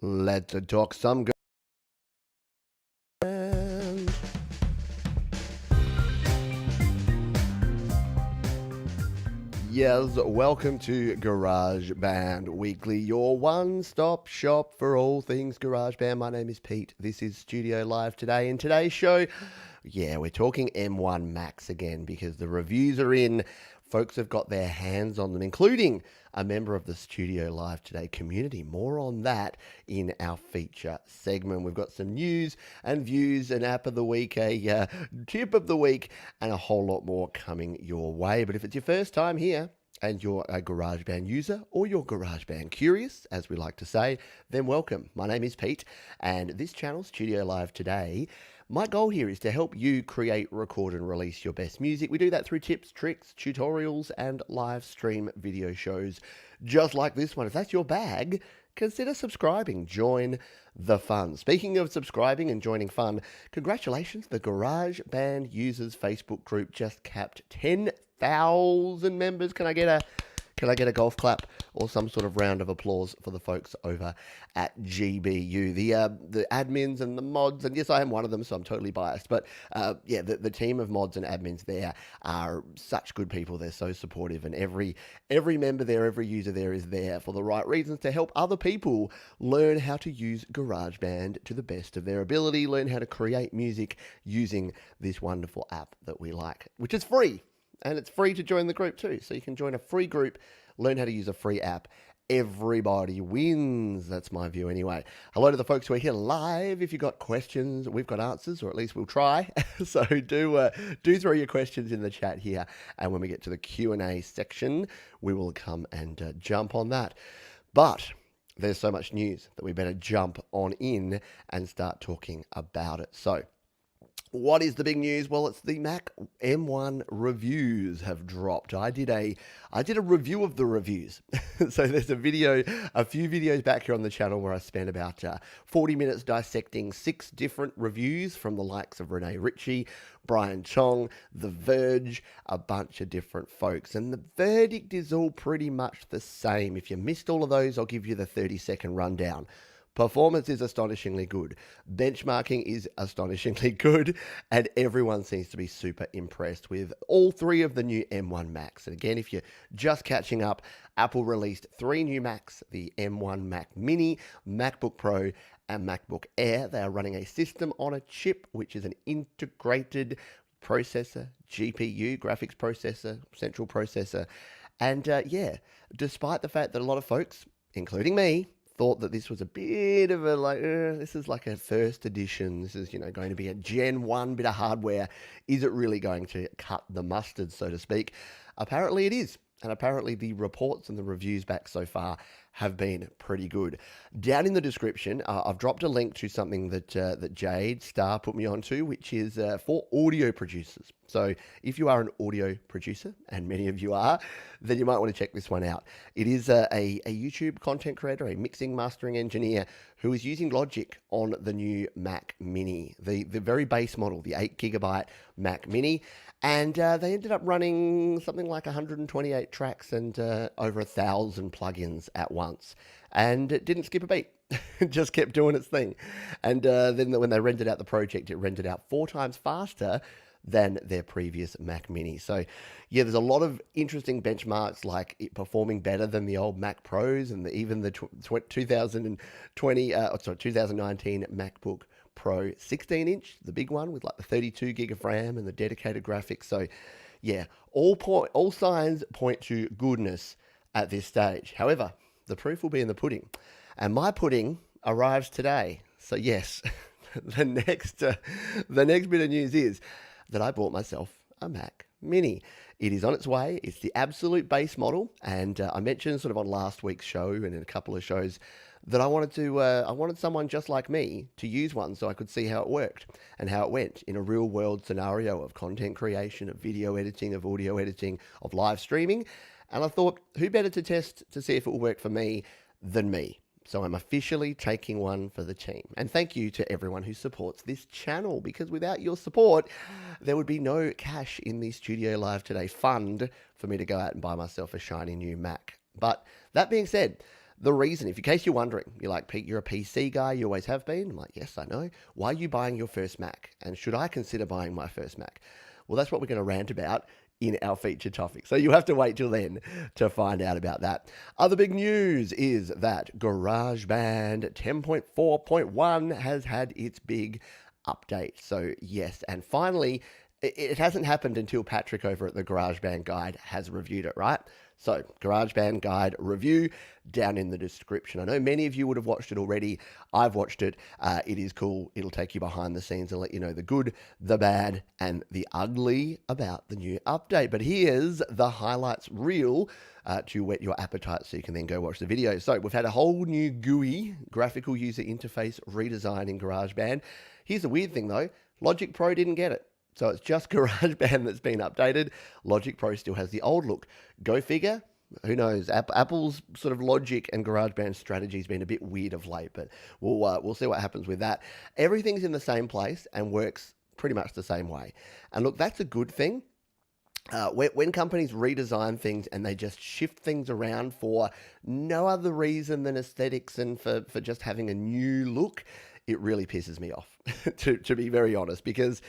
Let's talk some Yes, welcome to GarageBand Weekly, your one-stop shop for all things GarageBand. My name is Pete. This is Studio Live today. In today's show, we're talking M1 Macs again because the reviews are in. Folks have got their hands on them, including a member of the Studio Live Today community. More on that in our feature segment. We've got some news and views, an app of the week, a tip of the week, and a whole lot more coming your way. But if it's your first time here, and you're a GarageBand user or you're GarageBand curious, as we like to say, then welcome. My name is Pete, and this channel, Studio Live Today, my goal here is to help you create, record, and release your best music. We do that through tips, tricks, tutorials, and live stream video shows just like this one. If that's your bag, consider subscribing. Join the fun. Speaking of subscribing and joining fun, congratulations. The GarageBand Users Facebook group just capped 10,000 members. Can I get a golf clap or some sort of round of applause for the folks over at GBU, the admins and the mods? And yes, I am one of them, so I'm totally biased. But the team of mods and admins there are such good people. They're so supportive, and every member there, every user there is there for the right reasons to help other people learn how to use GarageBand to the best of their ability, learn how to create music using this wonderful app that we like, which is free. And it's free to join the group too. So you can join a free group, learn how to use a free app. Everybody wins. That's my view anyway. Hello to the folks who are here live. If you've got questions, we've got answers, or at least we'll try. So do throw your questions in the chat here. And when we get to the Q&A section, we will come and jump on that. But there's so much news that we better jump on in and start talking about it. So what is the big news? Well, it's the Mac M1 reviews have dropped. I did a review of the reviews. So there's a few videos back here on the channel where I spent about 40 minutes dissecting 6 different reviews from the likes of Rene Ritchie, Brian Chong, The Verge, a bunch of different folks. And the verdict is all pretty much the same. If you missed all of those, I'll give you the 30-second rundown. Performance is astonishingly good. Benchmarking is astonishingly good. And everyone seems to be super impressed with all 3 of the new M1 Macs. And again, if you're just catching up, Apple released 3 new Macs, the M1 Mac Mini, MacBook Pro, and MacBook Air. They are running a system on a chip, which is an integrated processor, GPU, graphics processor, central processor. And despite the fact that a lot of folks, including me, thought that this was a bit of a this is like a first edition. This is going to be a Gen 1 bit of hardware. Is it really going to cut the mustard, so to speak? Apparently it is. And apparently the reports and the reviews back so far have been pretty good. Down in the description, I've dropped a link to something that Jade Star put me onto, which is for audio producers. So if you are an audio producer, and many of you are, then you might want to check this one out. It is a YouTube content creator, a mixing mastering engineer who is using Logic on the new Mac Mini, the very base model, the 8GB Mac Mini. And they ended up running something like 128 tracks and over 1,000 plugins at once. And it didn't skip a beat. It just kept doing its thing. And then when they rendered out the project, it rendered out 4 times faster than their previous Mac Mini. So yeah, there's a lot of interesting benchmarks, like it performing better than the old Mac Pros and even the 2019 MacBook Pro 16-inch, the big one with like the 32 gig of RAM and the dedicated graphics. So yeah, all signs point to goodness at this stage. However, the proof will be in the pudding. And my pudding arrives today. So yes, the next bit of news is that I bought myself a Mac Mini. It is on its way. It's the absolute base model. And I mentioned sort of on last week's show and in a couple of shows that I wanted someone just like me to use one so I could see how it worked and how it went in a real world scenario of content creation, of video editing, of audio editing, of live streaming. And I thought, who better to test to see if it will work for me than me? So I'm officially taking one for the team. And thank you to everyone who supports this channel, because without your support, there would be no cash in the Studio Live Today fund for me to go out and buy myself a shiny new Mac. But that being said, The reason, if in case you're wondering, you're like, Pete, you're a PC guy, you always have been. I'm like, yes, I know. Why are you buying your first Mac? And should I consider buying my first Mac? Well, that's what we're going to rant about in our feature topic. So you have to wait till then to find out about that. Other big news is that GarageBand 10.4.1 has had its big update. So yes, and finally, it hasn't happened until Patrick over at the GarageBand Guide has reviewed it, right? So GarageBand Guide review down in the description. I know many of you would have watched it already. I've watched it. It is cool. It'll take you behind the scenes and let you know the good, the bad, and the ugly about the new update. But here's the highlights reel to whet your appetite so you can then go watch the video. So we've had a whole new GUI, graphical user interface redesign in GarageBand. Here's the weird thing though, Logic Pro didn't get it. So it's just GarageBand that's been updated. Logic Pro still has the old look. Go figure. Who knows? Apple's sort of Logic and GarageBand strategy has been a bit weird of late, but we'll see what happens with that. Everything's in the same place and works pretty much the same way. And look, that's a good thing. When companies redesign things and they just shift things around for no other reason than aesthetics and for just having a new look, it really pisses me off, to be very honest, because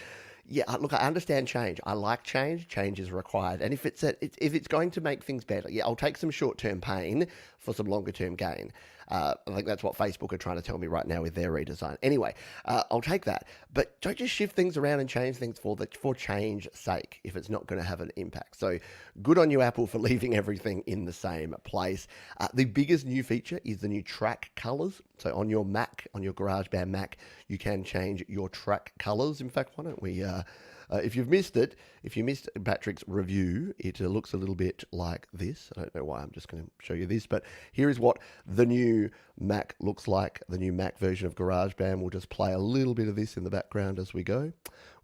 yeah, look, I understand change. I like change. Change is required. And if it's going to make things better, yeah, I'll take some short-term pain for some longer-term gain. I think that's what Facebook are trying to tell me right now with their redesign. Anyway, I'll take that. But don't just shift things around and change things for change's sake if it's not going to have an impact. So good on you, Apple, for leaving everything in the same place. The biggest new feature is the new track colors. So on your Mac, on your GarageBand Mac, you can change your track colors. In fact, why don't we... if you've missed it, if you missed Patrick's review, it looks a little bit like this. I don't know why I'm just going to show you this, but here is what the new Mac looks like. The new Mac version of GarageBand. We'll just play a little bit of this in the background as we go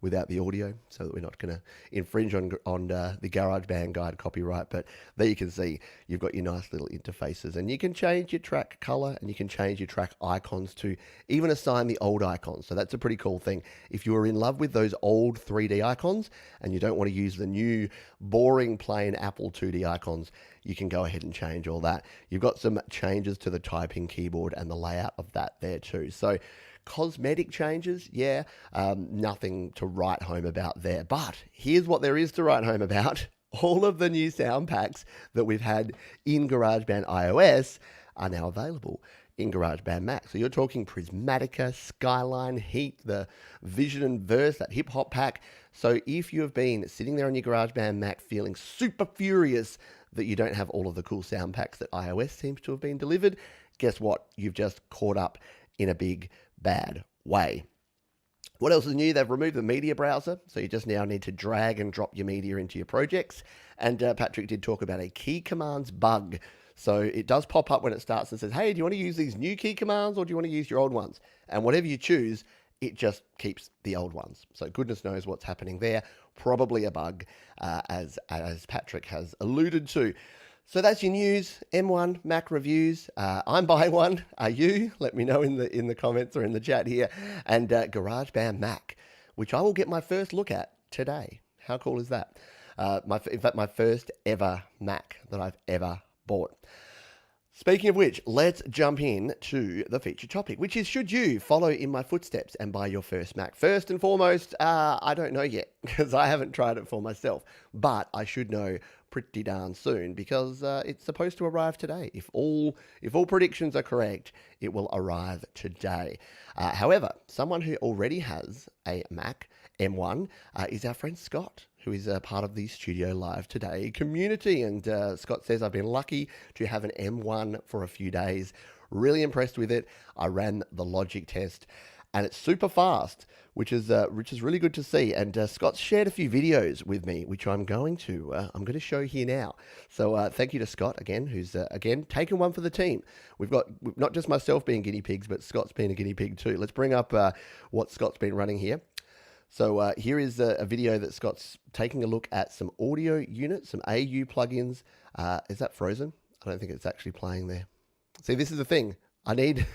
without the audio so that we're not going to infringe on the GarageBand Guide copyright. But there you can see you've got your nice little interfaces and you can change your track color and you can change your track icons to even assign the old icons. So that's a pretty cool thing. If you are in love with those old 3D icons and you don't want to use the new boring plain Apple 2D icons, you can go ahead and change all that. You've got some changes to the typing keyboard and the layout of that there too. So cosmetic changes, yeah, nothing to write home about there. But here's what there is to write home about. All of the new sound packs that we've had in GarageBand iOS are now available in GarageBand Mac. So you're talking Prismatica, Skyline, Heat, the Vision and Verse, that hip hop pack. So if you have been sitting there on your GarageBand Mac feeling super furious that you don't have all of the cool sound packs that iOS seems to have been delivered, guess what? You've just caught up in a big bad way. What else is new? They've removed the media browser, so you just now need to drag and drop your media into your projects. And Patrick did talk about a key commands bug. So it does pop up when it starts and says, hey, do you want to use these new key commands or do you want to use your old ones? And whatever you choose, it just keeps the old ones. So goodness knows what's happening there. Probably a bug, as Patrick has alluded to. So that's your news, M1 Mac reviews. I'm buying one. Are you? Let me know in the comments or in the chat here. And GarageBand Mac, which I will get my first look at today. How cool is that? In fact, my first ever Mac that I've ever bought. Speaking of which, let's jump in to the feature topic, which is, should you follow in my footsteps and buy your first Mac? First and foremost, I don't know yet because I haven't tried it for myself, but I should know pretty darn soon because it's supposed to arrive today. If all predictions are correct, it will arrive today. However, someone who already has a Mac M1 is our friend Scott, who is a part of the Studio Live Today community. And Scott says, I've been lucky to have an M1 for a few days. Really impressed with it. I ran the logic test and it's super fast, which is really good to see. And Scott's shared a few videos with me, which I'm going to show here now. So thank you to Scott again, who's again taken one for the team. We've got not just myself being guinea pigs, but Scott's been a guinea pig too. Let's bring up what Scott's been running here. So here is a video that Scott's taking a look at some audio units, some AU plugins. Is that frozen? I don't think it's actually playing there. See, this is the thing. I need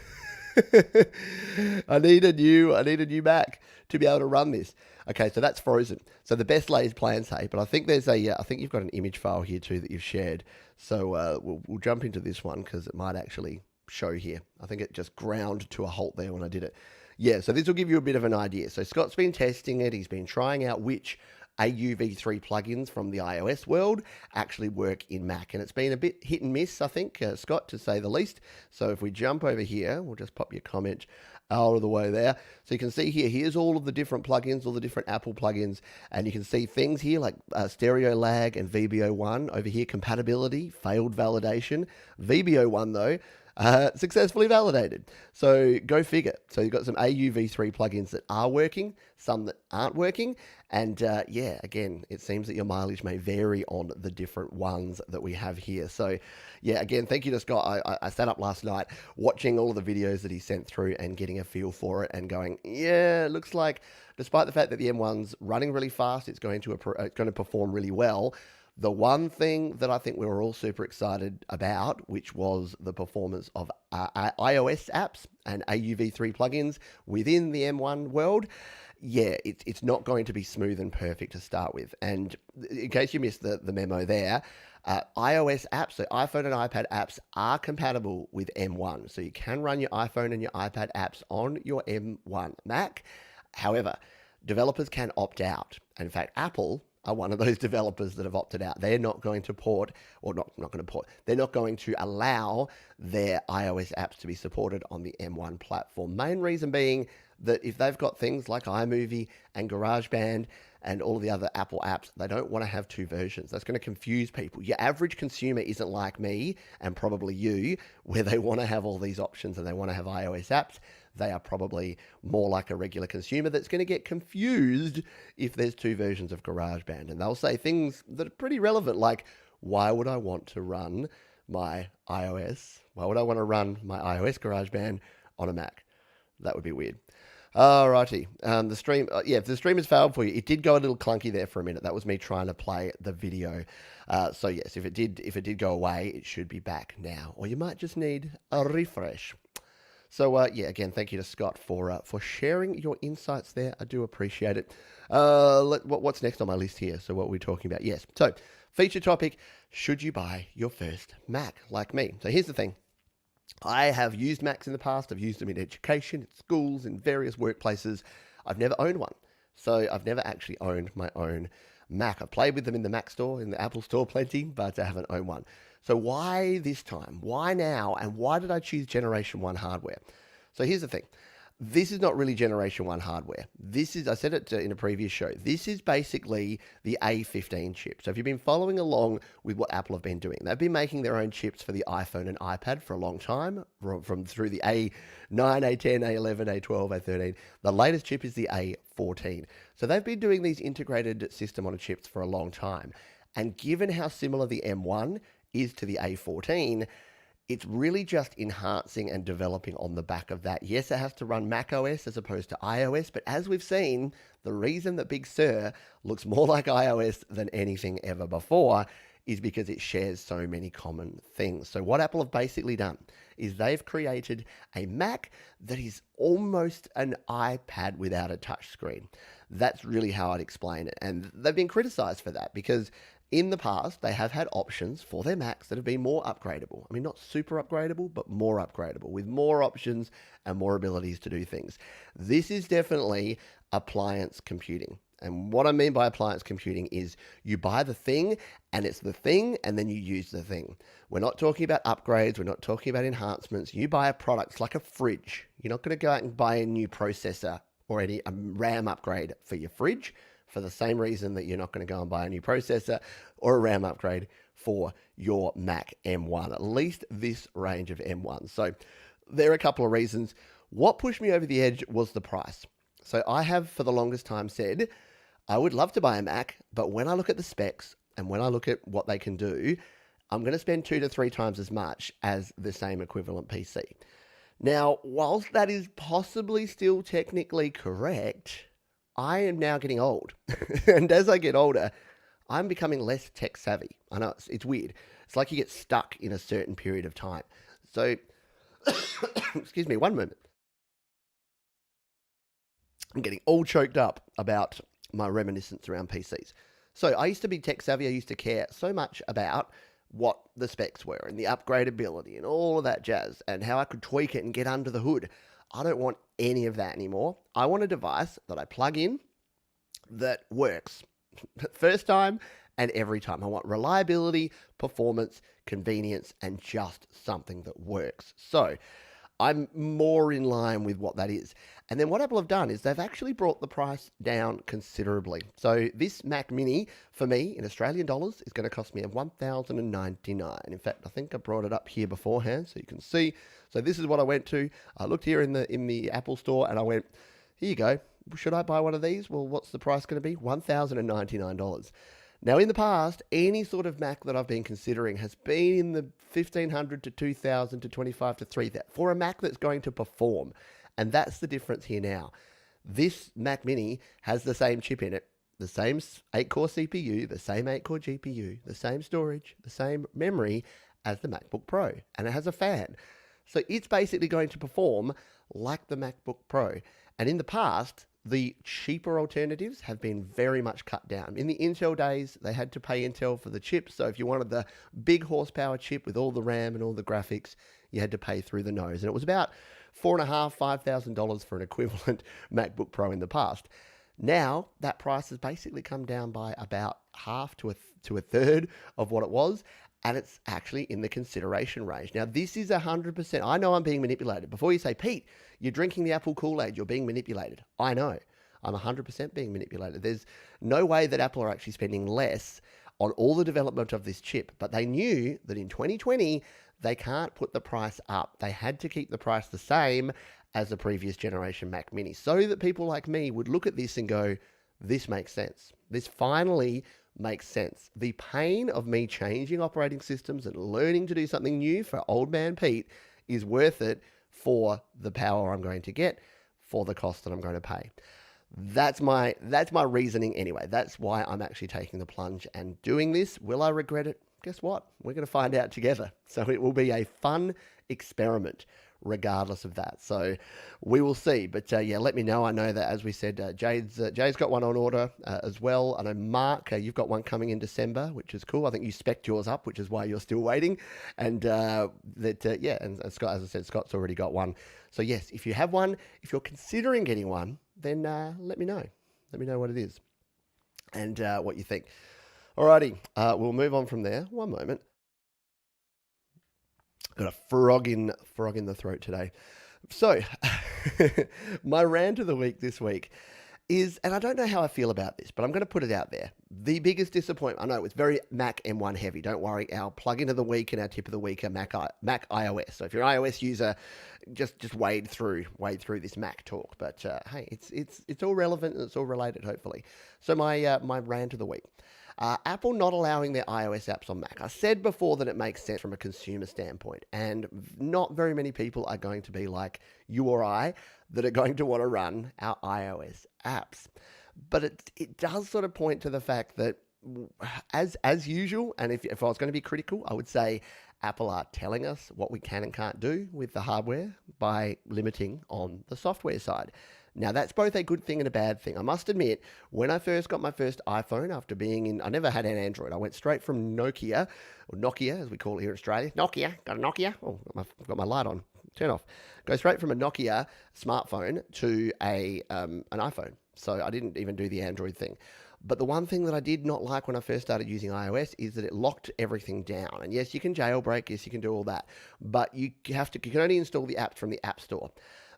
I need a new Mac to be able to run this. Okay, so that's frozen. So the best laid plans, hey, but I think there's I think you've got an image file here too that you've shared. So we'll jump into this one because it might actually show here. I think it just ground to a halt there when I did it. Yeah, so this will give you a bit of an idea. So Scott's been testing it. He's been trying out which AUV3 plugins from the iOS world actually work in Mac. And it's been a bit hit and miss, I think, Scott, to say the least. So if we jump over here, we'll just pop your comment out of the way there. So you can see here, here's all of the different plugins, all the different Apple plugins. And you can see things here like stereo lag and VBO1. Over here, compatibility, failed validation. VBO1, though, successfully validated. So go figure. So you've got some AUV3 plugins that are working, some that aren't working. And yeah, again, it seems that your mileage may vary on the different ones that we have here. So yeah, again, thank you to Scott. I sat up last night watching all of the videos that he sent through and getting a feel for it and going, yeah, it looks like despite the fact that the M1's running really fast, it's going to perform really well. The one thing that I think we were all super excited about, which was the performance of iOS apps and AUV3 plugins within the M1 world, yeah, it's not going to be smooth and perfect to start with. And in case you missed the memo there, iOS apps, so iPhone and iPad apps, are compatible with M1. So you can run your iPhone and your iPad apps on your M1 Mac. However, developers can opt out. In fact, Apple are one of those developers that have opted out. They're not going to port, or not going to port, they're not going to allow their iOS apps to be supported on the M1 platform. Main reason being that if they've got things like iMovie and GarageBand and all of the other Apple apps, they don't want to have two versions. That's going to confuse people. Your average consumer isn't like me and probably you, where they want to have all these options and they want to have iOS apps. They are probably more like a regular consumer that's going to get confused if there's two versions of GarageBand. And they'll say things that are pretty relevant, like, why would I want to run my iOS? Why would I want to run my iOS GarageBand on a Mac? That would be weird. Alrighty. The stream, if the stream has failed for you, it did go a little clunky there for a minute. That was me trying to play the video. So yes, if it did go away, it should be back now. Or you might just need a refresh. So yeah, again, thank you to Scott for sharing your insights there. I do appreciate it. What's next on my list here? So what are we talking about? Yes. So feature topic: should you buy your first Mac like me? So here's the thing. I have used Macs in the past. I've used them in education, in schools, in various workplaces. I've never owned one. So I've never actually owned my own Mac. I've played with them in the Mac store, in the Apple store plenty, but I haven't owned one. So why this time? Why now? And why did I choose Generation 1 hardware? So here's the thing. This is not really Generation 1 hardware. This is, I said it in a previous show, this is basically the A15 chip. So if you've been following along with what Apple have been doing, they've been making their own chips for the iPhone and iPad for a long time, through the A9, A10, A11, A12, A13. The latest chip is the A14. So they've been doing these integrated system on chips for a long time. And given how similar the M1 is to the A14, it's really just enhancing and developing on the back of that. Yes, it has to run Mac OS as opposed to iOS, but as we've seen, the reason that Big Sur looks more like iOS than anything ever before is because it shares so many common things. So what Apple have basically done is they've created a Mac that is almost an iPad without a touchscreen. That's really how I'd explain it. And they've been criticized for that because in the past, they have had options for their Macs that have been more upgradable. I mean, not super upgradable, but more upgradable, with more options and more abilities to do things. This is definitely appliance computing. And what I mean by appliance computing is you buy the thing, and it's the thing, and then you use the thing. We're not talking about upgrades. We're not talking about enhancements. You buy a product. It's like a fridge. You're not going to go out and buy a new processor or a RAM upgrade for your fridge, for the same reason that you're not going to go and buy a new processor or a RAM upgrade for your Mac M1, at least this range of M1. So there are a couple of reasons. What pushed me over the edge was the price. So I have for the longest time said, I would love to buy a Mac, but when I look at the specs and when I look at what they can do, I'm going to spend 2 to 3 times as much as the same equivalent PC. Now, whilst that is possibly still technically correct, I am now getting old. And as I get older, I'm becoming less tech savvy. I know it's weird. It's like you get stuck in a certain period of time. So Excuse me, one moment. I'm getting all choked up about my reminiscence around PCs. So I used to be tech savvy. I used to care so much about what the specs were and the upgradability and all of that jazz and how I could tweak it and get under the hood. I don't want any of that anymore. I want a device that I plug in that works first time and every time. I want reliability, performance, convenience, and just something that works. So I'm more in line with what that is. And then what Apple have done is they've actually brought the price down considerably. So this Mac Mini, for me, in Australian dollars, is going to cost me $1,099. In fact, I think I brought it up here beforehand so you can see. So this is what I went to. I looked here in the Apple store and I went, here you go. Should I buy one of these? Well, what's the price going to be? $1,099. Now, in the past, any sort of Mac that I've been considering has been in the 1,500 to 2,000 to 25 to 3,000 for a Mac that's going to perform. And that's the difference here now. This Mac Mini has the same chip in it, the same 8-core CPU, the same 8-core GPU, the same storage, the same memory as the MacBook Pro. And it has a fan. So it's basically going to perform like the MacBook Pro. And in the past, the cheaper alternatives have been very much cut down. In the Intel days, they had to pay Intel for the chips. So if you wanted the big horsepower chip with all the RAM and all the graphics, you had to pay through the nose. And it was about $4,500, $5,000 for an equivalent MacBook Pro in the past. Now, that price has basically come down by about half to a third of what it was. And it's actually in the consideration range. Now, this is 100%. I know I'm being manipulated. Before you say, Pete, you're drinking the Apple Kool-Aid, you're being manipulated. I know. I'm 100% being manipulated. There's no way that Apple are actually spending less on all the development of this chip. But they knew that in 2020, they can't put the price up. They had to keep the price the same as the previous generation Mac Mini so that people like me would look at this and go, this makes sense. This finally makes sense. The pain of me changing operating systems and learning to do something new for old man Pete is worth it for the power I'm going to get, for the cost that I'm going to pay. That's my reasoning anyway. That's why I'm actually taking the plunge and doing this. Will I regret it? Guess what? We're going to find out together. So it will be a fun experiment regardless of that. So we will see. But yeah, let me know. I know that, as we said, Jade's got one on order as well. I know, Mark, you've got one coming in December, which is cool. I think you spec'd yours up, which is why you're still waiting. And yeah, and Scott, as I said, Scott's already got one. So yes, if you have one, if you're considering getting one, then let me know. Let me know what it is and what you think. Alrighty, we'll move on from there. One moment. Got a frog in the throat today. So, my rant of the week this week is, and I don't know how I feel about this, but I'm going to put it out there. The biggest disappointment, I know it's very Mac M1 heavy. Don't worry, our plugin of the week and our tip of the week are Mac iOS. So if you're an iOS user, just wade through this Mac talk. But hey, it's all relevant and it's all related, hopefully. So my rant of the week. Apple not allowing their iOS apps on Mac. I said before that it makes sense from a consumer standpoint, and not very many people are going to be like you or I that are going to want to run our iOS apps. But it does sort of point to the fact that, as usual, and if I was going to be critical, I would say Apple are telling us what we can and can't do with the hardware by limiting on the software side. Now, that's both a good thing and a bad thing. I must admit, when I first got my first iPhone, after being in, I never had an Android. I went straight from Nokia, or Nokia, as we call it here in Australia. Nokia, got a Nokia. Oh, I've got my light on. Turn off. Go straight from a Nokia smartphone to an iPhone. So I didn't even do the Android thing. But the one thing that I did not like when I first started using iOS is that it locked everything down. And yes, you can jailbreak, yes, you can do all that. But you can only install the apps from the App Store.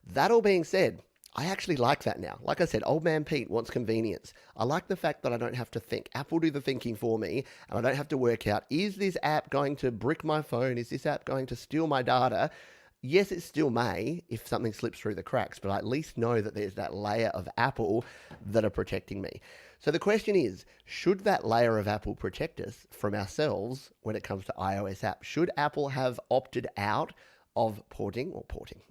That all being said, I actually like that now. Like I said, old man Pete wants convenience. I like the fact that I don't have to think. Apple do the thinking for me, and I don't have to work out, is this app going to brick my phone? Is this app going to steal my data? Yes, it still may if something slips through the cracks, but I at least know that there's that layer of Apple that are protecting me. So the question is, should that layer of Apple protect us from ourselves when it comes to iOS apps? Should Apple have opted out of porting?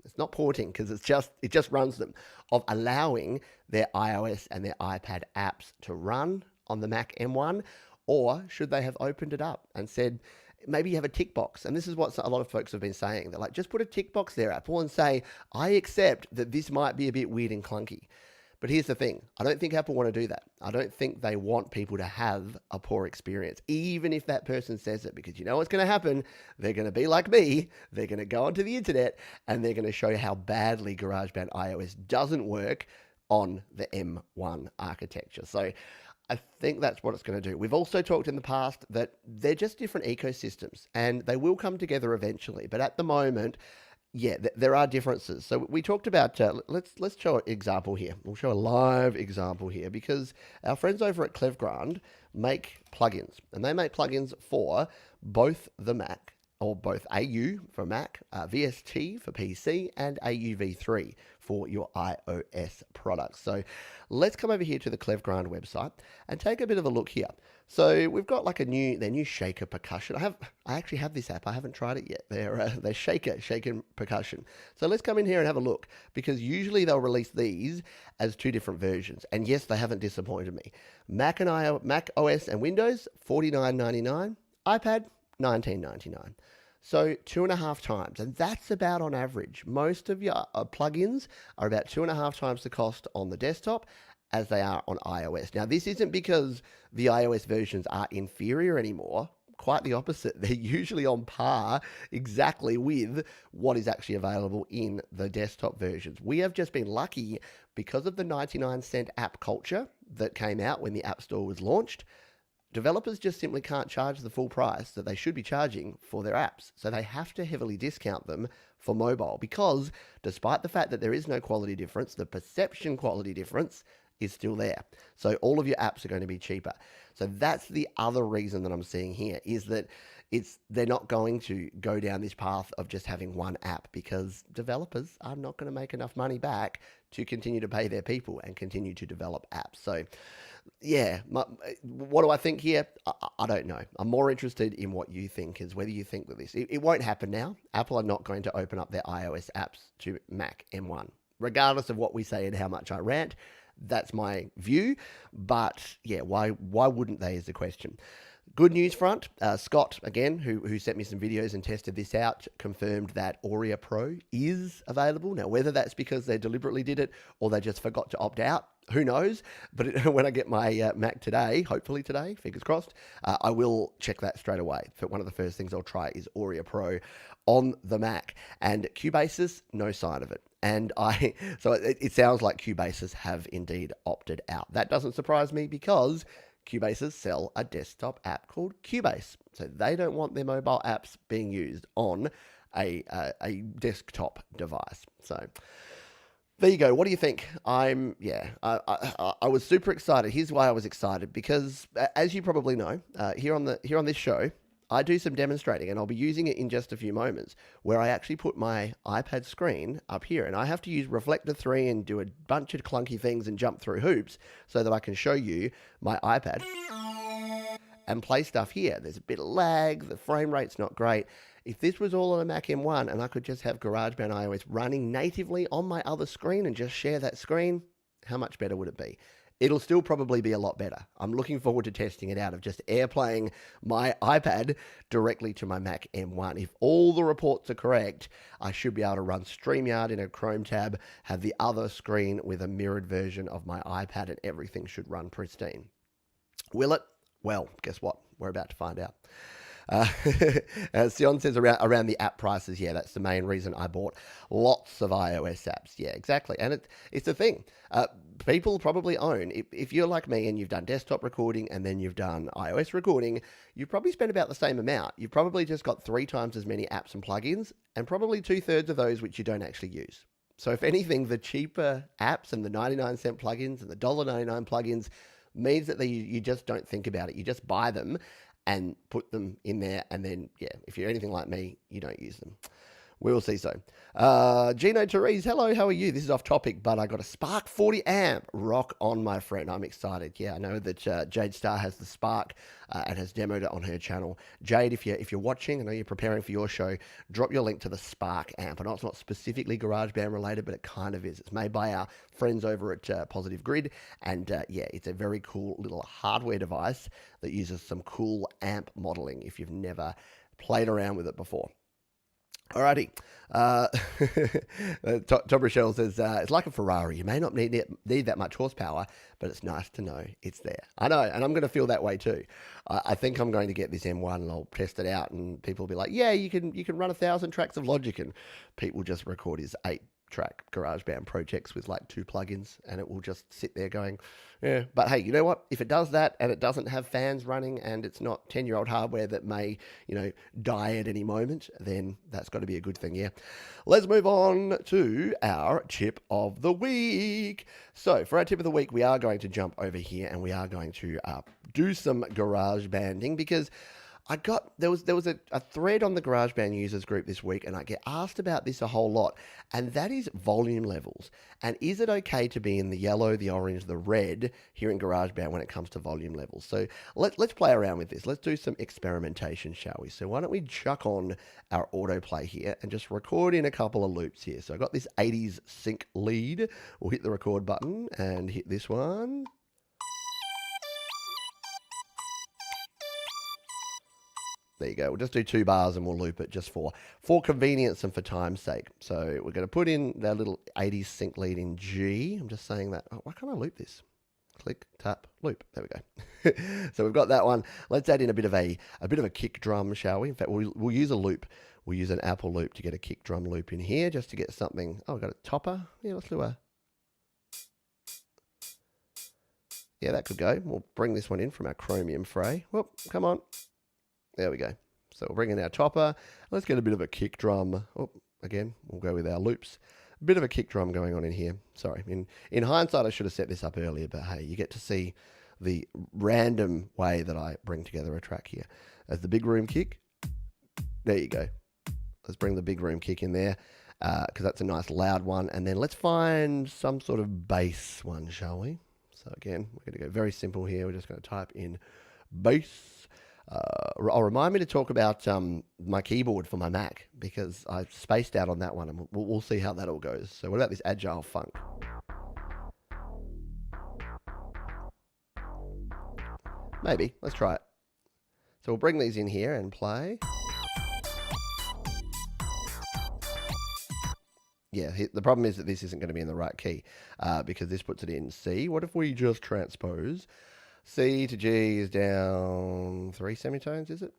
It's not porting because it just runs them, of allowing their iOS and their iPad apps to run on the Mac M1, or should they have opened it up and said, maybe you have a tick box. And this is what a lot of folks have been saying. They're like, just put a tick box there, Apple, and say, I accept that this might be a bit weird and clunky. But here's the thing. I don't think Apple want to do that. I don't think they want people to have a poor experience, even if that person says it, because you know what's going to happen? They're going to be like me. They're going to go onto the internet and they're going to show how badly GarageBand iOS doesn't work on the M1 architecture. So I think that's what it's going to do. We've also talked in the past that they're just different ecosystems and they will come together eventually. But at the moment, yeah, there are differences. So we talked about, let's show an example here. We'll show a live example here because our friends over at GarageBand make plugins, and they make plugins for both the Mac, or both AU for Mac, VST for PC, and AUV3 for your iOS products. So let's come over here to the GarageBand website and take a bit of a look here. So we've got like their new shaker percussion. I actually have this app. I haven't tried it yet. They're shaker percussion. So let's come in here and have a look, because usually they'll release these as two different versions. And yes, they haven't disappointed me. Mac OS and Windows, $49.99. iPad, $19.99. So 2.5 times, and that's about on average. Most of your plugins are about 2.5 times the cost on the desktop as they are on iOS. Now, this isn't because the iOS versions are inferior anymore. Quite the opposite. They're usually on par exactly with what is actually available in the desktop versions. We have just been lucky because of the 99-cent app culture that came out when the App Store was launched. Developers just simply can't charge the full price that they should be charging for their apps. So they have to heavily discount them for mobile, because despite the fact that there is no quality difference, the perception quality difference is still there. So all of your apps are going to be cheaper. So that's the other reason that I'm seeing here, is that they're not going to go down this path of just having one app, because developers are not going to make enough money back to continue to pay their people and continue to develop apps. So yeah, what do I think here? I don't know. I'm more interested in what you think, is whether you think that it won't happen now. Apple are not going to open up their iOS apps to Mac M1, regardless of what we say and how much I rant. That's my view. But yeah, why wouldn't they is the question. Good news front, Scott, again, who sent me some videos and tested this out, confirmed that Auria Pro is available. Now, whether that's because they deliberately did it or they just forgot to opt out, who knows? But when I get my Mac today, hopefully today, fingers crossed, I will check that straight away. But one of the first things I'll try is Auria Pro on the Mac. And Cubasis, no sign of it. And so it sounds like Cubasis have indeed opted out. That doesn't surprise me, because Cubasis sell a desktop app called Cubase. So they don't want their mobile apps being used on a desktop device. So there you go. What do you think? I was super excited. Here's why I was excited, because as you probably know, here on this show, I do some demonstrating, and I'll be using it in just a few moments, where I actually put my iPad screen up here, and I have to use Reflector 3 and do a bunch of clunky things and jump through hoops so that I can show you my iPad and play stuff here. There's a bit of lag, the frame rate's not great. If this was all on a Mac M1 and I could just have GarageBand iOS running natively on my other screen and just share that screen, how much better would it be? It'll still probably be a lot better. I'm looking forward to testing it out, of just airplaying my iPad directly to my Mac M1. If all the reports are correct, I should be able to run StreamYard in a Chrome tab, have the other screen with a mirrored version of my iPad, and everything should run pristine. Will it? Well, guess what? We're about to find out. Sion says around the app prices. Yeah, that's the main reason I bought lots of iOS apps. Yeah, exactly. And it's the thing. People probably own, if you're like me and you've done desktop recording and then you've done iOS recording, you probably spend about the same amount. You've probably just got 3 times as many apps and plugins, and probably 2/3 of those which you don't actually use. So if anything, the cheaper apps and the 99-cent plugins and the $1.99 plugins means that you just don't think about it. You just buy them and put them in there, and then, yeah, if you're anything like me, you don't use them. We will see so. Gino Therese, hello, how are you? This is off topic, but I got a Spark 40 amp. Rock on, my friend. I'm excited. Yeah, I know that Jade Star has the Spark and has demoed it on her channel. Jade, if you're watching, I know you're preparing for your show, drop your link to the Spark amp. I know it's not specifically GarageBand related, but it kind of is. It's made by our friends over at Positive Grid, and yeah, it's a very cool little hardware device that uses some cool amp modeling if you've never played around with it before. Alrighty. Tom Rochelle says, it's like a Ferrari. You may not need that much horsepower, but it's nice to know it's there. I know, and I'm going to feel that way too. I think I'm going to get this M1 and I'll test it out, and people will be like, yeah, you can run 1,000 tracks of Logic, and Pete will just record his 8-track GarageBand projects with like 2 plugins, and it will just sit there going, yeah. But hey, you know what? If it does that and it doesn't have fans running and it's not 10-year-old hardware that may, die at any moment, then that's got to be a good thing, yeah. Let's move on to our tip of the week. So for our tip of the week, we are going to jump over here and we are going to do some garage banding, because there was a thread on the GarageBand users group this week, and I get asked about this a whole lot, and that is volume levels. And is it okay to be in the yellow, the orange, the red here in GarageBand when it comes to volume levels? So let's play around with this. Let's do some experimentation, shall we? So why don't we chuck on our autoplay here and just record in a couple of loops here. So I've got this 80s sync lead. We'll hit the record button and hit this one. There you go. We'll just do 2 bars and we'll loop it just for convenience and for time's sake. So we're going to put in that little 80s sync lead in G. I'm just saying that. Oh, why can't I loop this? Click, tap, loop. There we go. So we've got that one. Let's add in a bit of a kick drum, shall we? In fact, we'll use a loop. We'll use an Apple loop to get a kick drum loop in here, just to get something. Oh, I've got a topper. Yeah, let's do a. Yeah, that could go. We'll bring this one in from our Chromium fray. Whoop, come on. There we go. So we'll bring in our topper. Let's get a bit of a kick drum. Oh, again, we'll go with our loops. A bit of a kick drum going on in here. Sorry. In hindsight, I should have set this up earlier, but hey, you get to see the random way that I bring together a track here. As the big room kick. There you go. Let's bring the big room kick in there, because that's a nice loud one. And then let's find some sort of bass one, shall we? So again, we're going to go very simple here. We're just going to type in bass. I'll remind me to talk about my keyboard for my Mac, because I spaced out on that one, and we'll see how that all goes. So what about this agile funk? Maybe. Let's try it. So we'll bring these in here and play. Yeah, the problem is that this isn't going to be in the right key, because this puts it in C. What if we just transpose? C to G is down 3 semitones, is it?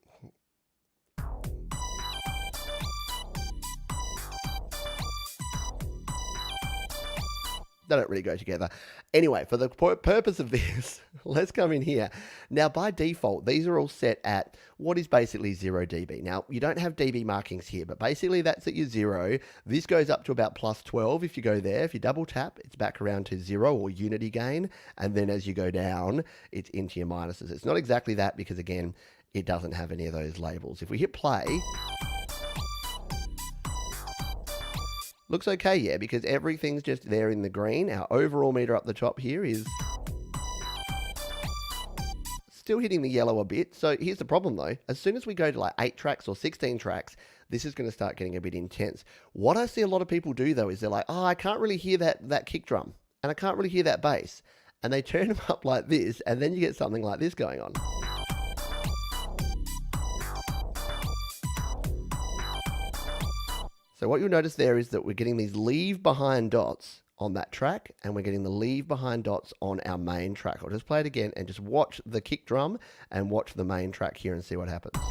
They don't really go together. Anyway, for the purpose of this, let's come in here. Now, by default, these are all set at what is basically 0 dB. Now, you don't have dB markings here, but basically that's at your 0. This goes up to about plus 12 if you go there. If you double tap, it's back around to 0 or unity gain. And then as you go down, it's into your minuses. It's not exactly that because, again, it doesn't have any of those labels. If we hit play... looks okay, yeah, because everything's just there in the green. Our overall meter up the top here is still hitting the yellow a bit. So here's the problem though. As soon as we go to like 8 tracks or 16 tracks, this is going to start getting a bit intense. What I see a lot of people do though is they're like, oh, I can't really hear that kick drum and I can't really hear that bass. And they turn them up like this, and then you get something like this going on. So what you'll notice there is that we're getting these leave behind dots on that track, and we're getting the leave behind dots on our main track. I'll just play it again and just watch the kick drum and watch the main track here and see what happens.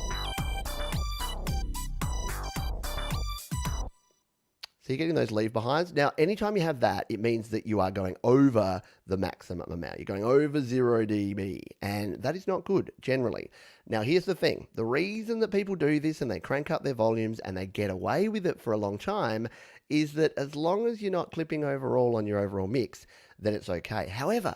So you're getting those leave behinds. Now, anytime you have that, it means that you are going over the maximum amount. You're going over 0 dB, and that is not good, generally. Now, here's the thing. The reason that people do this and they crank up their volumes and they get away with it for a long time is that as long as you're not clipping overall on your overall mix, then it's okay. However,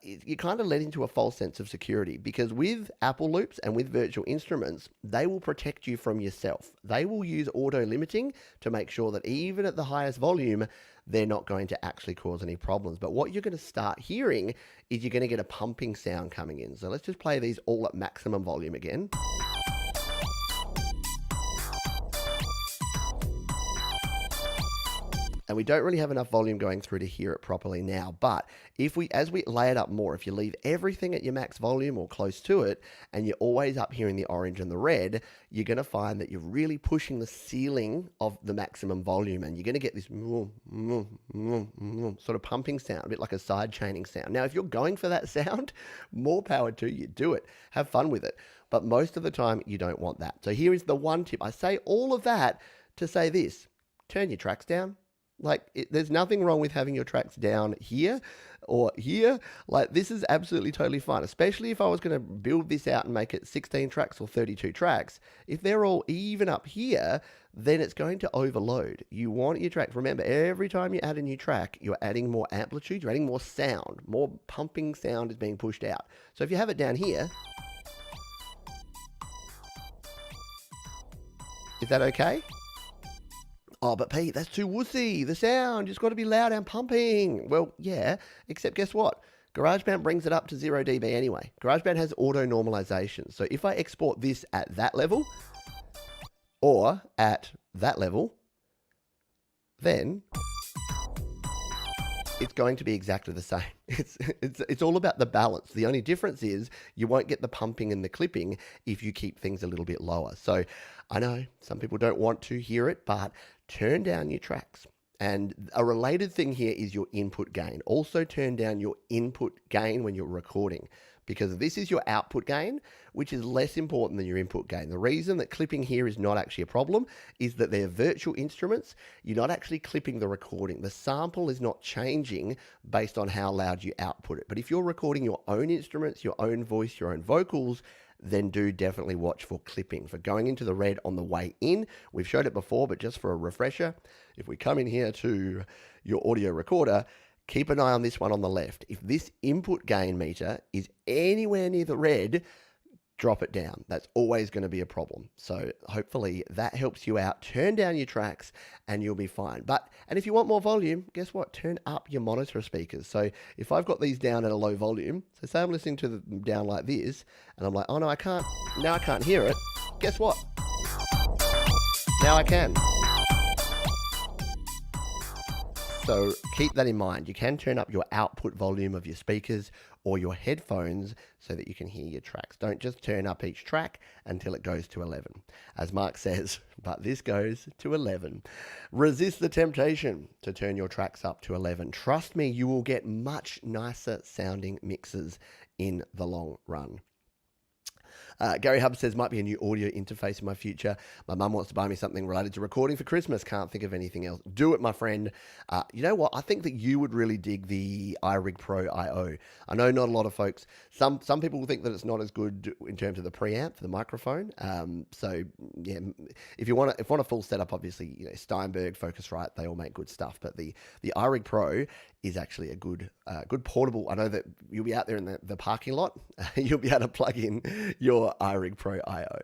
you kind of let into a false sense of security, because with Apple loops and with virtual instruments, they will protect you from yourself. They will use auto limiting to make sure that even at the highest volume, they're not going to actually cause any problems. But what you're going to start hearing is you're going to get a pumping sound coming in. So let's just play these all at maximum volume again. And we don't really have enough volume going through to hear it properly now. But as we lay it up more, if you leave everything at your max volume or close to it, and you're always up here in the orange and the red, you're going to find that you're really pushing the ceiling of the maximum volume, and you're going to get this sort of pumping sound, a bit like a side chaining sound. Now, if you're going for that sound, more power to you. Do it. Have fun with it. But most of the time, you don't want that. So here is the one tip. I say all of that to say this: turn your tracks down. There's nothing wrong with having your tracks down here or here. This is absolutely totally fine, especially if I was going to build this out and make it 16 tracks or 32 tracks. If they're all even up here, then it's going to overload. You want your tracks. Remember, every time you add a new track, you're adding more amplitude, you're adding more sound, more pumping sound is being pushed out. So if you have it down here, is that okay? Oh, but Pete, that's too wussy. The sound has got to be loud and pumping. Well, yeah, except guess what? GarageBand brings it up to 0 dB anyway. GarageBand has auto normalization. So if I export this at that level or at that level, then it's going to be exactly the same. It's all about the balance. The only difference is you won't get the pumping and the clipping if you keep things a little bit lower. So I know some people don't want to hear it, but turn down your tracks. And a related thing here is your input gain. Also turn down your input gain when you're recording, because this is your output gain, which is less important than your input gain. The reason that clipping here is not actually a problem is that they're virtual instruments. You're not actually clipping the recording. The sample is not changing based on how loud you output it. But if you're recording your own instruments, your own voice, your own vocals, then do definitely watch for clipping, for going into the red on the way in. We've showed it before, but just for a refresher, if we come in here to your audio recorder, keep an eye on this one on the left. If this input gain meter is anywhere near the red, drop it down. That's always going to be a problem. So hopefully that helps you out. Turn down your tracks and you'll be fine. And if you want more volume, guess what? Turn up your monitor speakers. So if I've got these down at a low volume, so say I'm listening to them down like this, and I'm like, oh no, I can't, now I can't hear it. Guess what? Now I can. So keep that in mind. You can turn up your output volume of your speakers or your headphones so that you can hear your tracks. Don't just turn up each track until it goes to 11. As Mark says, but this goes to 11. Resist the temptation to turn your tracks up to 11. Trust me, you will get much nicer sounding mixes in the long run. Gary Hub says, might be a new audio interface in my future. My mum wants to buy me something related to recording for Christmas. Can't think of anything else. Do it, my friend. You know what? I think that you would really dig the iRig Pro IO. I know not a lot of folks, some people will think that it's not as good in terms of the preamp for the microphone. So yeah, if you want a full setup, obviously, you know, Steinberg, Focusrite, they all make good stuff. But the iRig Pro is actually a good portable. I know that you'll be out there in the parking lot. You'll be able to plug in your iRig Pro IO.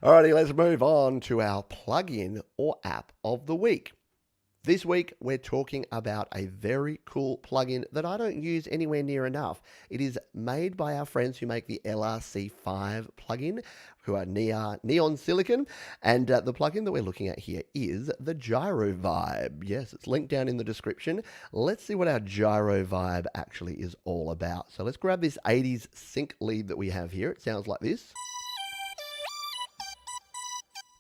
Alrighty, let's move on to our plugin or app of the week. This week, we're talking about a very cool plugin that I don't use anywhere near enough. It is made by our friends who make the LRC5 plugin, who are Neon Silicon, and the plugin that we're looking at here is the Gyro Vibe. Yes, it's linked down in the description. Let's see what our Gyro Vibe actually is all about. So let's grab this 80s sync lead that we have here. It sounds like this.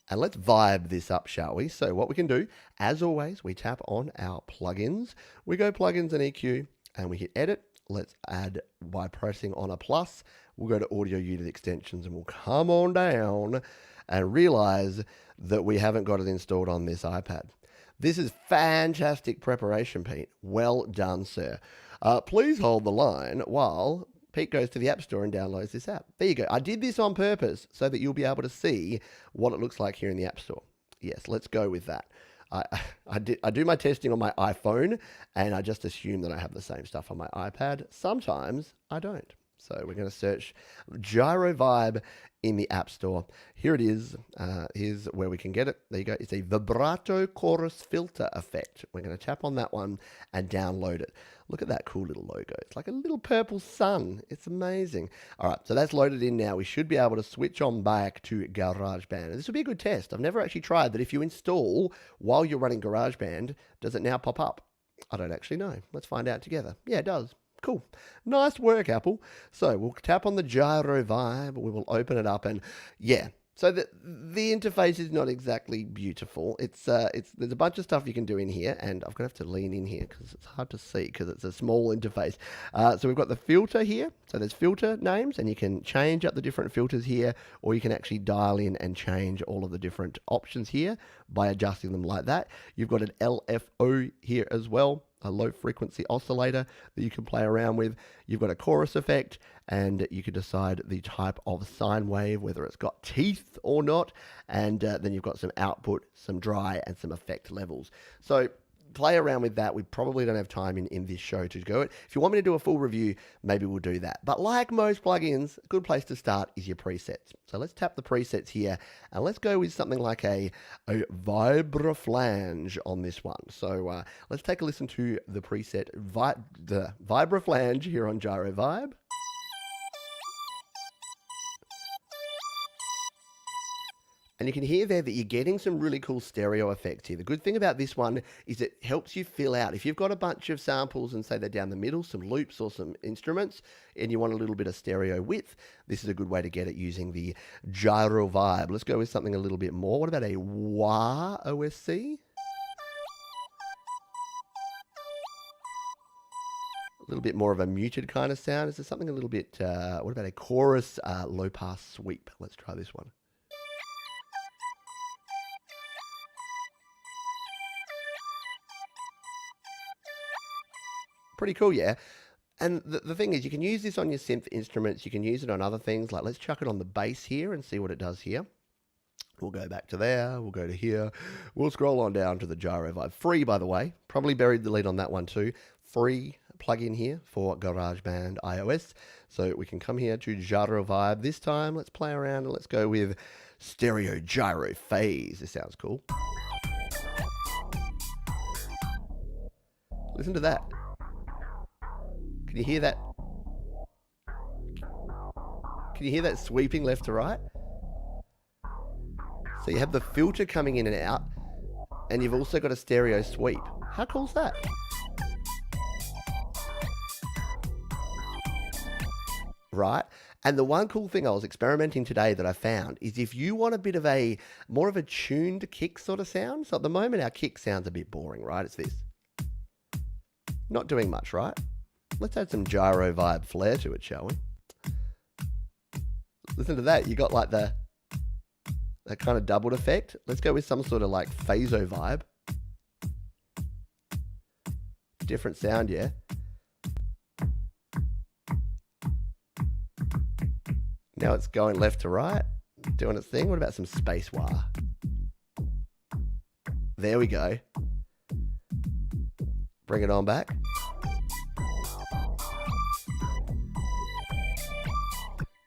And let's vibe this up, shall we? So what we can do, as always, we tap on our plugins. We go plugins and EQ, and we hit edit. Let's add by pressing on a plus. We'll go to audio unit extensions, and we'll come on down and realize that we haven't got it installed on this iPad. This is fantastic preparation, Pete. Well done, sir. Please hold the line while Pete goes to the App Store and downloads this app. There you go. I did this on purpose so that you'll be able to see what it looks like here in the App Store. Yes, let's go with that. I do my testing on my iPhone, and I just assume that I have the same stuff on my iPad. Sometimes I don't. So we're going to search Gyro Vibe in the App Store. Here it is. Here's where we can get it. There you go. It's a vibrato chorus filter effect. We're going to tap on that one and download it. Look at that cool little logo. It's like a little purple sun. It's amazing. All right, so that's loaded in now. We should be able to switch on back to GarageBand. And this will be a good test. I've never actually tried that. If you install while you're running GarageBand, does it now pop up? I don't actually know. Let's find out together. Yeah, it does. Cool. Nice work, Apple. So we'll tap on the Gyro Vibe. We will open it up and yeah. So the interface is not exactly beautiful. There's a bunch of stuff you can do in here, and I'm going to have to lean in here because it's hard to see because it's a small interface. So we've got the filter here. So there's filter names, and you can change up the different filters here, or you can actually dial in and change all of the different options here by adjusting them like that. You've got an LFO here as well, a low frequency oscillator that you can play around with. You've got a chorus effect, and you can decide the type of sine wave, whether it's got teeth or not. And then you've got some output, some dry, and some effect levels. So play around with that. We probably don't have time in this show to go it. If you want me to do a full review, maybe we'll do that. But like most plugins, a good place to start is your presets. So let's tap the presets here, and let's go with something like a vibraflange on this one. So let's take a listen to the preset, the vibraflange here on Gyro Vibe. And you can hear there that you're getting some really cool stereo effects here. The good thing about this one is it helps you fill out. If you've got a bunch of samples and say they're down the middle, some loops or some instruments, and you want a little bit of stereo width, this is a good way to get it using the Gyro Vibe. Let's go with something a little bit more. What about a wah OSC? A little bit more of a muted kind of sound. Is there something a little bit, what about a chorus low pass sweep? Let's try this one. Pretty cool, yeah. And the thing is, you can use this on your synth instruments. You can use it on other things. Like, let's chuck it on the bass here and see what it does here. We'll go back to there. We'll go to here. We'll scroll on down to the Gyro Vibe. Free, by the way. Probably buried the lead on that one too. Free plugin here for GarageBand iOS. So we can come here to Gyro Vibe. This time, let's play around and let's go with stereo gyro phase. This sounds cool. Listen to that. Can you hear that? Can you hear that sweeping left to right? So you have the filter coming in and out, and you've also got a stereo sweep. How cool is that? Right? And the one cool thing I was experimenting today that I found is if you want a bit of a, more of a tuned kick sort of sound. So at the moment our kick sounds a bit boring, right? It's this. Not doing much, right? Let's add some Gyro Vibe flair to it, shall we? Listen to that. You got like that kind of doubled effect. Let's go with some sort of like phaso vibe. Different sound, yeah. Now it's going left to right, doing its thing. What about some space wah? There we go. Bring it on back.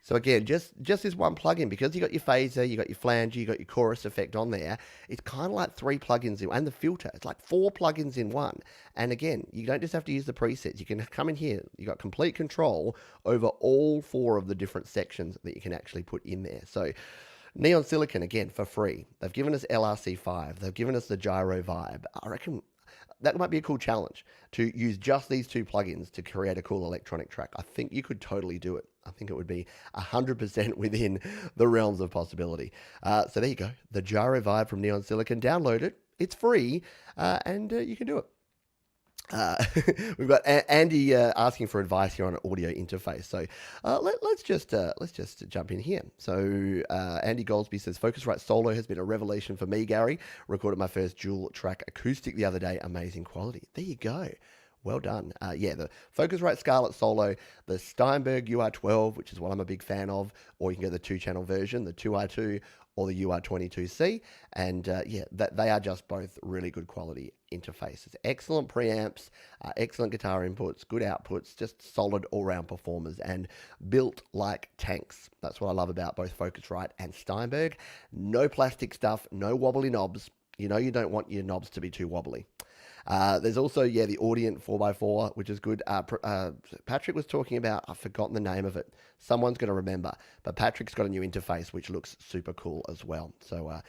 So again, just this one plugin, because you got your phaser, you got your flanger, you got your chorus effect on there. It's kind of like 3 plugins in, and the filter. It's like 4 plugins in one. And again, you don't just have to use the presets. You can come in here. You got complete control over all 4 of the different sections that you can actually put in there. So Neon Silicon, again, for free. They've given us LRC5. They've given us the Gyro Vibe. I reckon that might be a cool challenge to use just these 2 plugins to create a cool electronic track. I think you could totally do it. I think it would be 100% within the realms of possibility. So there you go. The Gyro Vibe from Neon Silicon. Download it. It's free, and you can do it. We've got Andy asking for advice here on an audio interface. So let's just jump in here. So Andy Goldsby says, Focusrite Solo has been a revelation for me, Gary. Recorded my first dual track acoustic the other day. Amazing quality. There you go. Well done. Yeah, the Focusrite Scarlett Solo, the Steinberg UR12, which is what I'm a big fan of, or you can get the 2-channel version, the 2i2, or the UR22C. And they are just both really good quality interfaces. Excellent preamps, excellent guitar inputs, good outputs, just solid all-round performers and built like tanks. That's what I love about both Focusrite and Steinberg. No plastic stuff, no wobbly knobs. You know you don't want your knobs to be too wobbly. There's also, the Audient 4x4, which is good. Patrick was talking about, I've forgotten the name of it. Someone's going to remember. But Patrick's got a new interface, which looks super cool as well. So,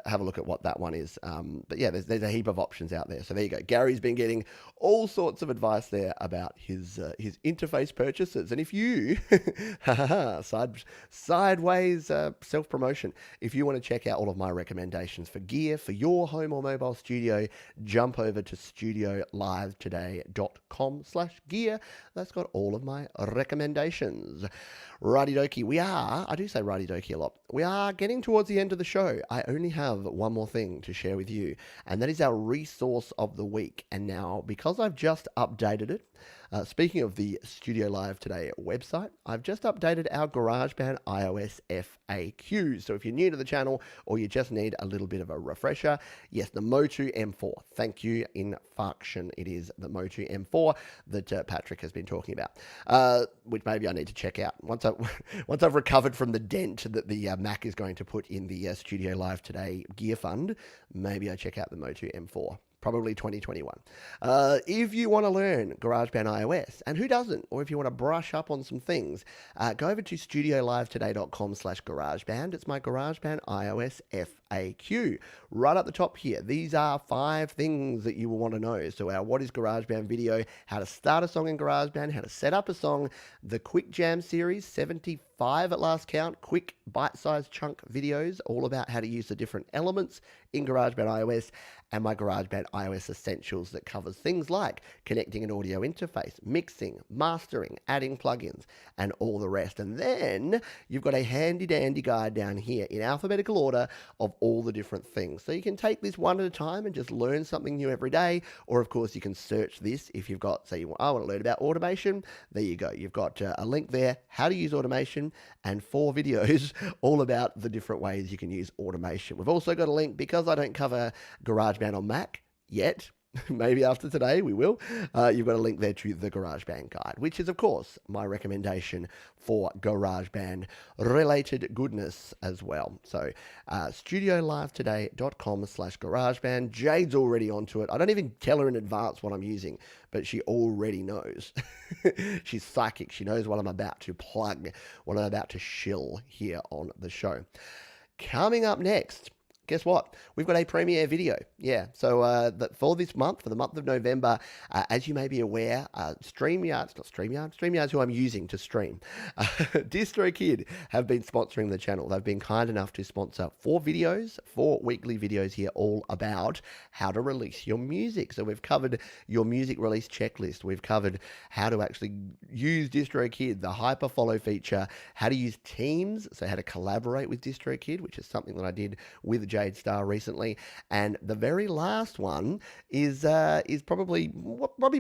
have a look at what that one is. But yeah, there's a heap of options out there. So there you go. Gary's been getting all sorts of advice there about his interface purchases. And if you, sideways self-promotion, if you want to check out all of my recommendations for gear for your home or mobile studio, jump over to studiolivetoday.com/gear. That's got all of my recommendations. Righty dokey, I do say righty dokey a lot. We are getting towards the end of the show. I only have one more thing to share with you, and that is our resource of the week. And now, because I've just updated it, speaking of the Studio Live Today website, I've just updated our GarageBand iOS FAQs. So if you're new to the channel or you just need a little bit of a refresher, yes, the Motu M4. Thank you, infarction. It is the Motu M4 that Patrick has been talking about, which maybe I need to check out. Once I've recovered from the dent that the Mac is going to put in the Studio Live Today gear fund, maybe I check out the Motu M4. Probably 2021. If you want to learn GarageBand iOS, and who doesn't, or if you want to brush up on some things, go over to studiolivetoday.com/GarageBand. It's my GarageBand iOS FAQ. Right up the top here, these are 5 things that you will want to know. So our What is GarageBand video, how to start a song in GarageBand, how to set up a song, the Quick Jam series, 75 at last count, quick bite-sized chunk videos, all about how to use the different elements in GarageBand iOS, and my GarageBand iOS Essentials that covers things like connecting an audio interface, mixing, mastering, adding plugins, and all the rest. And then you've got a handy-dandy guide down here in alphabetical order of all the different things. So you can take this one at a time and just learn something new every day. Or, of course, you can search this if you've got, say, I want to learn about automation. There you go. You've got a link there, how to use automation, and 4 videos all about the different ways you can use automation. We've also got a link, because I don't cover GarageBand on Mac yet, maybe after today we will, you've got a link there to the GarageBand guide, which is, of course, my recommendation for GarageBand related goodness as well. So studiolivetoday.com/GarageBand. Jade's already onto it. I don't even tell her in advance what I'm using, but she already knows. She's psychic. She knows what I'm about to plug, what I'm about to shill here on the show. Coming up next, guess what? We've got a premiere video. Yeah. So for this month, for the month of November, as you may be aware, StreamYard's who I'm using to stream. DistroKid have been sponsoring the channel. They've been kind enough to sponsor 4 weekly videos here, all about how to release your music. So we've covered your music release checklist. We've covered how to actually use DistroKid, the hyperfollow feature, how to use Teams, so how to collaborate with DistroKid, which is something that I did with Jade Star recently. And the very last one is probably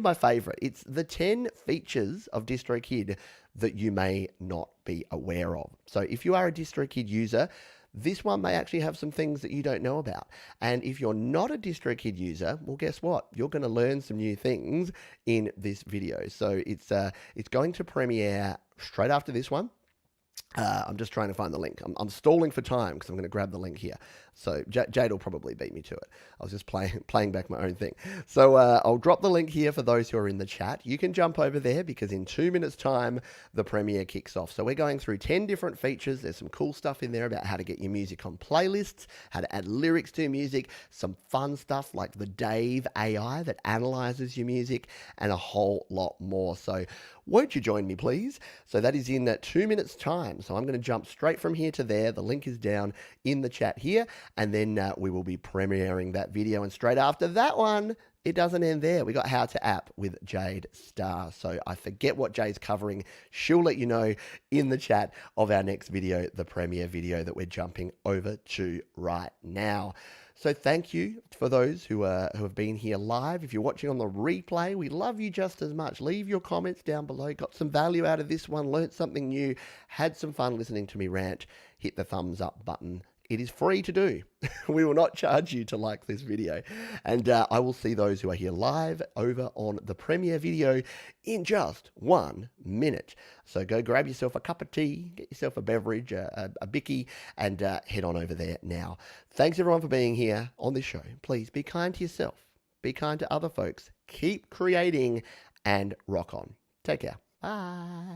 my favorite. It's the 10 features of DistroKid that you may not be aware of. So if you are a DistroKid user, this one may actually have some things that you don't know about. And if you're not a DistroKid user, well, guess what? You're going to learn some new things in this video. So it's going to premiere straight after this one. I'm just trying to find the link. I'm stalling for time because I'm going to grab the link here. So Jade will probably beat me to it. I was just playing back my own thing. So I'll drop the link here for those who are in the chat. You can jump over there because in 2 minutes time, the premiere kicks off. So we're going through 10 different features. There's some cool stuff in there about how to get your music on playlists, how to add lyrics to music, some fun stuff like the Dave AI that analyzes your music, and a whole lot more. So won't you join me, please? So that is in 2 minutes time. So I'm going to jump straight from here to there. The link is down in the chat here. And then we will be premiering that video. And straight after that one, it doesn't end there. We got How to App with Jade Star. So I forget what Jade's covering. She'll let you know in the chat of our next video, the premiere video that we're jumping over to right now. So thank you for those who have been here live. If you're watching on the replay, we love you just as much. Leave your comments down below. Got some value out of this one, learnt something new, had some fun listening to me rant. Hit the thumbs up button. It is free to do. We will not charge you to like this video. And I will see those who are here live over on the premiere video in just 1 minute. So go grab yourself a cup of tea, get yourself a beverage, a bicky, and head on over there now. Thanks everyone for being here on this show. Please be kind to yourself. Be kind to other folks. Keep creating and rock on. Take care. Bye.